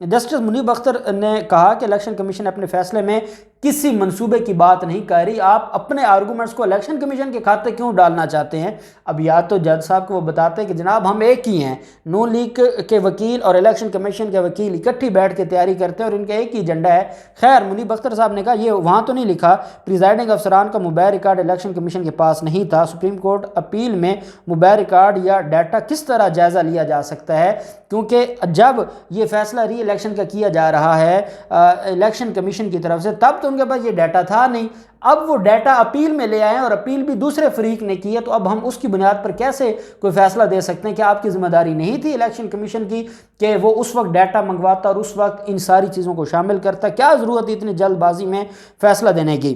Justice منیب اختر نے کہا کہ الیکشن کمیشن اپنے فیصلے میں کسی منصوبے کی بات نہیں کر رہی، آپ اپنے آرگومنٹس کو الیکشن کمیشن کے کھاتے کیوں ڈالنا چاہتے ہیں؟ اب یا تو جج صاحب کو وہ بتاتے ہیں کہ جناب ہم ایک ہی ہیں، نون لیگ کے وکیل اور الیکشن کمیشن کے وکیل اکٹھی بیٹھ کے تیاری کرتے ہیں اور ان کا ایک ہی ایجنڈا ہے۔ خیر منیب اختر صاحب نے کہا یہ وہاں تو نہیں لکھا پریزائڈنگ افسران کا موبائل ریکارڈ الیکشن کمیشن کے پاس نہیں تھا، سپریم کورٹ اپیل میں موبائل ریکارڈ یا ڈیٹا کس طرح جائزہ لیا جا سکتا ہے، کیونکہ جب یہ فیصلہ ری الیکشن کا کیا جا رہا ہے الیکشن کمیشن کی طرف سے تب تو ان کے پاس یہ ڈیٹا تھا نہیں، اب وہ ڈیٹا اپیل میں لے آئے اور اپیل بھی دوسرے فریق نے کی ہے، تو اب ہم اس کی بنیاد پر کیسے کوئی فیصلہ دے سکتے ہیں کہ آپ کی ذمہ داری نہیں تھی الیکشن کمیشن کی کہ وہ اس وقت ڈیٹا منگواتا اور اس وقت ان ساری چیزوں کو شامل کرتا؟ کیا ضرورت ہے اتنی جلد بازی میں فیصلہ دینے کی؟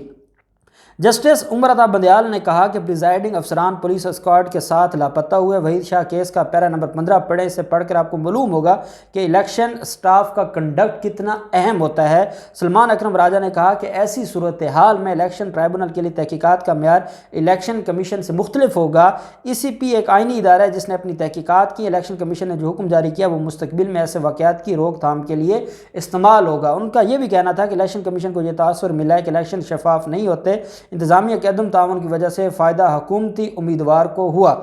جسٹس عمر عطا بندیال نے کہا کہ پریزائڈنگ افسران پولیس اسکواڈ کے ساتھ لاپتہ ہوئے۔ وحید شاہ کیس کا پیرا نمبر 15 پڑھیں، اسے پڑھ کر آپ کو معلوم ہوگا کہ الیکشن سٹاف کا کنڈکٹ کتنا اہم ہوتا ہے۔ سلمان اکرم راجہ نے کہا کہ ایسی صورتحال میں الیکشن ٹرائبونل کے لیے تحقیقات کا معیار الیکشن کمیشن سے مختلف ہوگا۔ ای سی پی ایک آئینی ادارہ ہے جس نے اپنی تحقیقات کی، الیکشن کمیشن نے جو حکم جاری کیا وہ مستقبل میں ایسے واقعات کی روک تھام کے لیے استعمال ہوگا۔ ان کا یہ بھی کہنا تھا کہ الیکشن کمیشن کو یہ تاثر ملا ہے کہ الیکشن شفاف نہیں ہوتے، انتظامیہ کے عدم تعاون کی وجہ سے فائدہ حکومتی امیدوار کو ہوا۔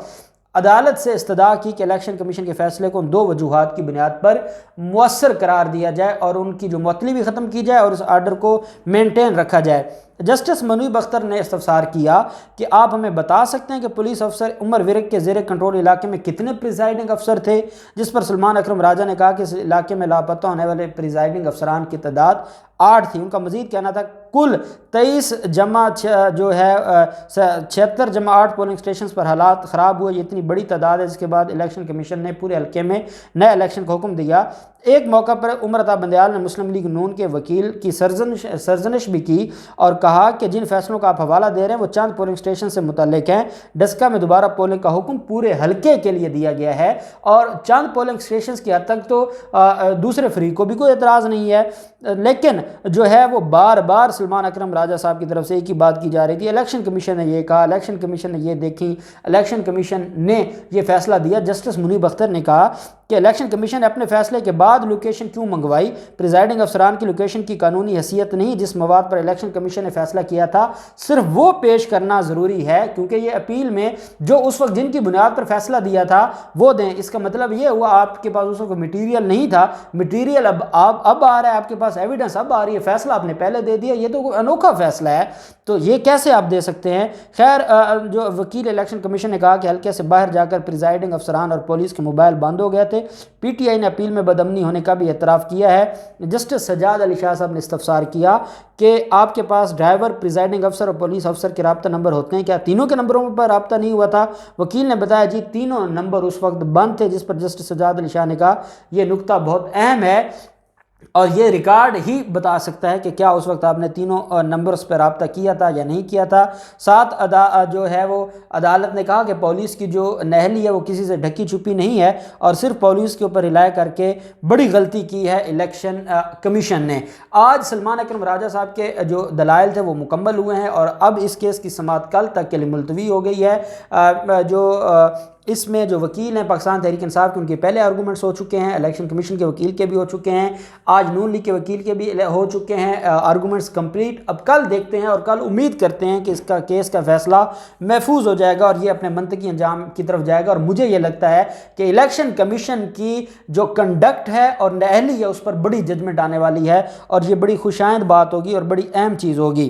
عدالت سے استدعا کی کہ الیکشن کمیشن کے فیصلے کو ان دو وجوہات کی بنیاد پر مؤثر قرار دیا جائے اور ان کی جو معطلی بھی ختم کی جائے اور اس آرڈر کو مینٹین رکھا جائے۔ جسٹس منیب اختر نے استفسار کیا کہ آپ ہمیں بتا سکتے ہیں کہ پولیس افسر عمر ورک کے زیر کنٹرول علاقے میں کتنے پریزائڈنگ افسر تھے؟ جس پر سلمان اکرم راجہ نے کہا کہ اس علاقے میں لاپتہ ہونے والے پریزائڈنگ افسران کی تعداد 8 تھی۔ ان کا مزید کہنا تھا کل 23 جمع جو ہے 76 جمع 8 پولنگ سٹیشنز پر حالات خراب ہوئے۔ یہ اتنی بڑی تعداد ہے جس کے بعد الیکشن کمیشن نے پورے حلقے میں نئے الیکشن کا حکم دیا۔ ایک موقع پر عمر عطا بندیال نے مسلم لیگ نون کے وکیل کی سرزنش بھی کی اور کہا کہ جن فیصلوں کا آپ حوالہ دے رہے ہیں وہ چند پولنگ سٹیشن سے متعلق ہیں۔ ڈسکا میں دوبارہ پولنگ کا حکم پورے حلقے کے لیے دیا گیا ہے اور چند پولنگ سٹیشنز کی حد تک تو دوسرے فریق کو بھی کوئی اعتراض نہیں ہے، لیکن جو ہے وہ بار بار سلمان اکرم راجہ صاحب کی طرف سے ایک ہی بات کی جا رہی تھی، الیکشن کمیشن نے یہ کہا، الیکشن کمیشن نے یہ دیکھی، الیکشن کمیشن نے یہ فیصلہ دیا۔ جسٹس منیب اختر نے کہا کہ الیکشن کمیشن نے اپنے فیصلے کے بعد لوکیشن کیوں منگوائی؟ پریزائڈنگ افسران کی لوکیشن کی قانونی حیثیت نہیں، جس مواد پر الیکشن کمیشن نے فیصلہ کیا تھا صرف وہ پیش کرنا ضروری ہے، کیونکہ یہ اپیل میں جو اس وقت جن کی بنیاد پر فیصلہ دیا تھا وہ دیں۔ اس کا مطلب یہ ہوا آپ کے پاس اس وقت مٹیریل نہیں تھا، مٹیریل اب آ رہا ہے، آپ کے پاس ایویڈنس اب آ رہی ہے، فیصلہ آپ نے پہلے دے دیا، یہ تو انوکھا فیصلہ ہے، تو یہ کیسے آپ دے سکتے ہیں؟ خیر جو وکیل الیکشن کمیشن نے کہا کہ حلقے سے باہر جا کر پریزائڈنگ افسران اور پولیس کے موبائل بند ہو گئے تھے۔ پی ٹی آئی نے اپیل میں بدامنی ہونے کا بھی اعتراف کیا ہے۔ جسٹس سجاد علی شاہ صاحب نے استفسار کیا کہ آپ کے پاس ڈرائیور، پریزائڈنگ افسر اور پولیس افسر کے رابطہ نمبر ہوتے ہیں، کیا تینوں کے نمبروں پر رابطہ نہیں ہوا تھا؟ وکیل نے بتایا جی تینوں نمبر اس وقت بند تھے، جس پر جسٹس سجاد علی شاہ نے کہا یہ نکتہ بہت اہم ہے اور یہ ریکارڈ ہی بتا سکتا ہے کہ کیا اس وقت آپ نے تینوں نمبرز پہ رابطہ کیا تھا یا نہیں کیا تھا۔ ساتھ جو ہے وہ عدالت نے کہا کہ پولیس کی جو نہلی ہے وہ کسی سے ڈھکی چھپی نہیں ہے اور صرف پولیس کے اوپر رلائے کر کے بڑی غلطی کی ہے الیکشن کمیشن نے۔ آج سلمان اکرم راجہ صاحب کے جو دلائل تھے وہ مکمل ہوئے ہیں اور اب اس کیس کی سماعت کل تک کے لیے ملتوی ہو گئی ہے۔ جو اس میں جو وکیل ہیں پاکستان تحریک انصاف کے، ان کے پہلے آرگومنٹس ہو چکے ہیں، الیکشن کمیشن کے وکیل کے بھی ہو چکے ہیں، آج نون لیگ کے وکیل کے بھی ہو چکے ہیں آرگومنٹس کمپلیٹ۔ اب کل دیکھتے ہیں اور کل امید کرتے ہیں کہ اس کا کیس کا فیصلہ محفوظ ہو جائے گا اور یہ اپنے منطقی انجام کی طرف جائے گا، اور مجھے یہ لگتا ہے کہ الیکشن کمیشن کی جو کنڈکٹ ہے اور نہلی ہے اس پر بڑی ججمنٹ آنے والی ہے اور یہ بڑی خوشائند بات ہوگی اور بڑی اہم چیز ہوگی۔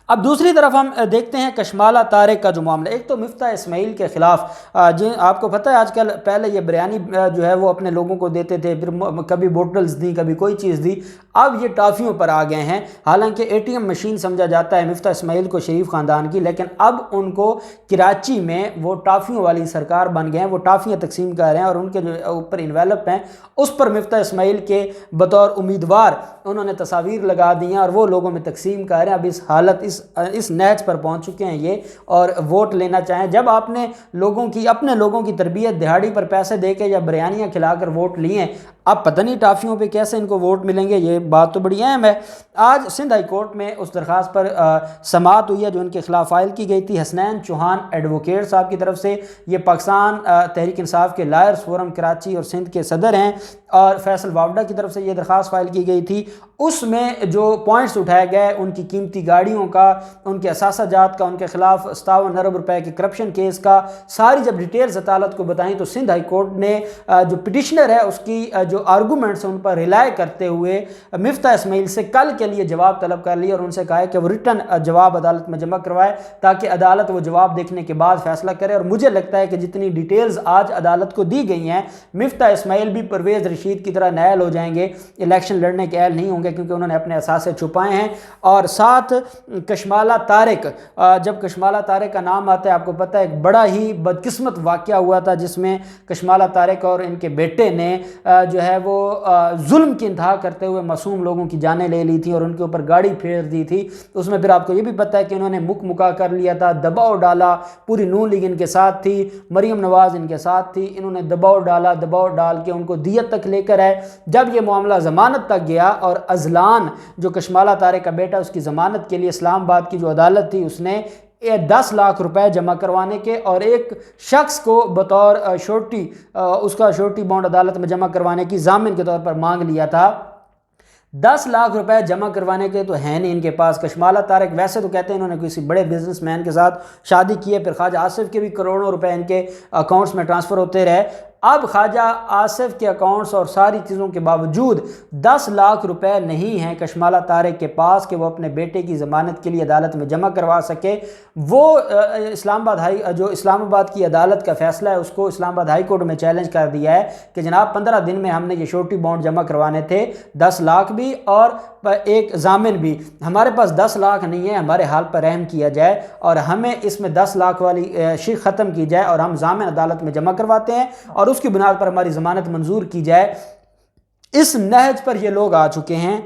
اب دوسری طرف ہم دیکھتے ہیں کشمالہ طارق کا جو معاملہ، ایک تو مفتاح اسماعیل کے خلاف آپ کو پتہ ہے آج کل پہلے یہ بریانی جو ہے وہ اپنے لوگوں کو دیتے تھے، پھر کبھی بوٹلز دی، کبھی کوئی چیز دی، اب یہ ٹافیوں پر آ گئے ہیں۔ حالانکہ اے ٹی ایم مشین سمجھا جاتا ہے مفتاح اسماعیل کو شریف خاندان کی، لیکن اب ان کو کراچی میں وہ ٹافیوں والی سرکار بن گئے ہیں، وہ ٹافیاں تقسیم کر رہے ہیں اور ان کے جو اوپر انویلپ ہیں اس پر مفتاح اسماعیل کے بطور امیدوار انہوں نے تصاویر لگا دی ہیں اور وہ لوگوں میں تقسیم کر رہے ہیں۔ اب اس حالت اس نیچ پر پہنچ چکے ہیں یہ، اور ووٹ لینا چاہیں جب آپ نے اپنے لوگوں کی تربیت دہاڑی پر پیسے دے کے یا بریانیاں کھلا کر ووٹ لیے ہیں، اب پتہ نہیں ٹافیوں پہ کیسے ان کو ووٹ ملیں گے، یہ بات تو بڑی اہم ہے۔ آج سندھ ہائی کورٹ میں اس درخواست پر سماعت ہوئی ہے جو ان کے خلاف فائل کی گئی تھی۔ حسنین چوہان ایڈوکیٹ صاحب کی طرف سے، یہ پاکستان تحریک انصاف کے لائرز فورم کراچی اور سندھ کے صدر ہیں، اور فیصل واوڈا کی طرف سے یہ درخواست فائل کی گئی تھی۔ اس میں جو پوائنٹس اٹھائے گئے ان کی قیمتی گاڑیوں کا، ان کے اثاثہ جات کا، ان کے خلاف 57 ارب روپے کے کرپشن کیس کا، ساری جب ڈیٹیلز عدالت کو بتائیں تو سندھ ہائی کورٹ نے جو پٹیشنر ہے اس کی جو آرگومنٹس ان پر ریلائے کرتے ہوئے مفتاح اسماعیل سے کل کے لیے جواب طلب کر لیا اور ان سے کہا ہے کہ وہ ریٹن جواب عدالت میں جمع کروائے تاکہ عدالت وہ جواب دیکھنے کے بعد فیصلہ کرے۔ اور مجھے لگتا ہے کہ جتنی ڈیٹیلز آج عدالت کو دی گئی ہیں، مفتاح اسماعیل بھی پرویز رشید کی طرح نائل ہو جائیں گے، الیکشن لڑنے کے اہل نہیں ہوں گے کیونکہ انہوں نے اپنے اثاثے چھپائے ہیں۔ اور ساتھ کشمالہ طارق، جب کشمالہ طارق کا نام آتا ہے آپ کو پتہ ہے ایک بڑا ہی بدقسمت واقعہ ہوا تھا جس میں کشمالہ طارق اور ان کے بیٹے نے جو ہے وہ ظلم کی انتہا کرتے ہوئے معصوم لوگوں کی جانیں لے لی تھی اور ان کے اوپر گاڑی پھیر دی تھی۔ اس میں پھر آپ کو یہ بھی پتہ ہے کہ انہوں نے مکا کر لیا تھا، دباؤ ڈالا، پوری نون لیگ ان کے ساتھ تھی، مریم نواز ان کے ساتھ تھی، انہوں نے دباؤ ڈال کے ان کو دیت تک لے کر آئے۔ جب یہ معاملہ ضمانت تک گیا اور اذلان جو کشمالہ طارق کا بیٹا اس کی ضمانت کے لیے اسلام آباد کی جو عدالت تھی اس نے 10 لاکھ روپے جمع کروانے کے اور ایک شخص کو بطور شورٹی اس کا شورٹی بانڈ عدالت میں جمع کروانے کی ضامن کے طور پر مانگ لیا تھا۔ 10 لاکھ روپے جمع کروانے کے تو ہیں نہیں ان کے پاس۔ کشمالہ طارق ویسے تو کہتے ہیں انہوں نے کسی بڑے بزنس مین کے ساتھ شادی کی ہے، پھر خواجہ آصف کے بھی کروڑوں روپے ان کے اکاؤنٹس میں ٹرانسفر ہوتے رہے۔ اب خواجہ آصف کے اکاؤنٹس اور ساری چیزوں کے باوجود 10 لاکھ روپے نہیں ہیں کشمالہ طارق کے پاس کہ وہ اپنے بیٹے کی ضمانت کے لیے عدالت میں جمع کروا سکے۔ وہ اسلام آباد کی عدالت کا فیصلہ ہے اس کو اسلام آباد ہائی کورٹ میں چیلنج کر دیا ہے کہ جناب 15 دن میں ہم نے یہ شورٹی بانڈ جمع کروانے تھے، 10 لاکھ بھی اور ایک ضامن بھی، ہمارے پاس 10 لاکھ نہیں ہے، ہمارے حال پر رحم کیا جائے اور ہمیں اس میں 10 لاکھ والی شیخ ختم کی جائے اور ہم ضامن عدالت میں جمع کرواتے ہیں اور اس کی بنیاد پر ہماری ضمانت منظور کی جائے۔ اس نہج پر یہ لوگ آ چکے ہیں،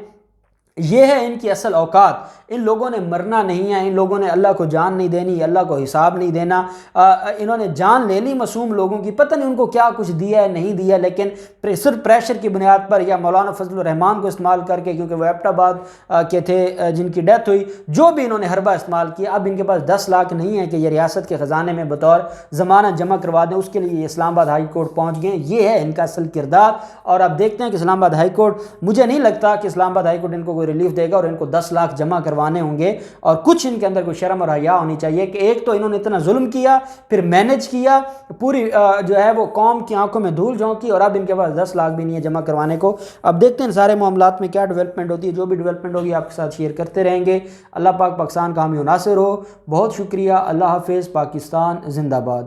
یہ ہے ان کی اصل اوقات۔ ان لوگوں نے مرنا نہیں ہے، ان لوگوں نے اللہ کو جان نہیں دینی، اللہ کو حساب نہیں دینا۔ انہوں نے جان لے لی معصوم لوگوں کی، پتہ نہیں ان کو کیا کچھ دیا ہے نہیں دیا، لیکن صرف پریشر کی بنیاد پر یا مولانا فضل الرحمان کو استعمال کر کے، کیونکہ وہ ایبٹ آباد کے تھے جن کی ڈیتھ ہوئی، جو بھی انہوں نے حربہ استعمال کیا، اب ان کے پاس 10 لاکھ نہیں ہے کہ یہ ریاست کے خزانے میں بطور ضمانت جمع کروا دیں، اس کے لیے یہ اسلام آباد ہائی کورٹ پہنچ گئے۔ یہ ہے ان کا اصل کردار، اور اب دیکھتے ہیں کہ اسلام آباد ہائی کورٹ، مجھے نہیں لگتا کہ اسلام آباد ہائی کورٹ ان کو کوئی ریلیف دے گا اور ان کو 10 لاکھ جمع کروانے ہوں گے، اور کچھ ان کے اندر کوئی شرم اور حیا ہونی چاہیے کہ ایک تو انہوں نے اتنا ظلم کیا، پھر مینج کیا، پوری جو ہے وہ قوم کی آنکھوں میں دھول جھونکی، اور اب ان کے پاس 10 لاکھ بھی نہیں ہے جمع کروانے کو۔ اب دیکھتے ہیں سارے معاملات میں کیا ڈیولپمنٹ ہوتی ہے، جو بھی ڈیولپمنٹ ہوگی آپ کے ساتھ شیئر کرتے رہیں گے۔ اللہ پاک پاکستان کا حامی و ناصر ہو۔ بہت شکریہ، اللہ حافظ، پاکستان زندہ باد۔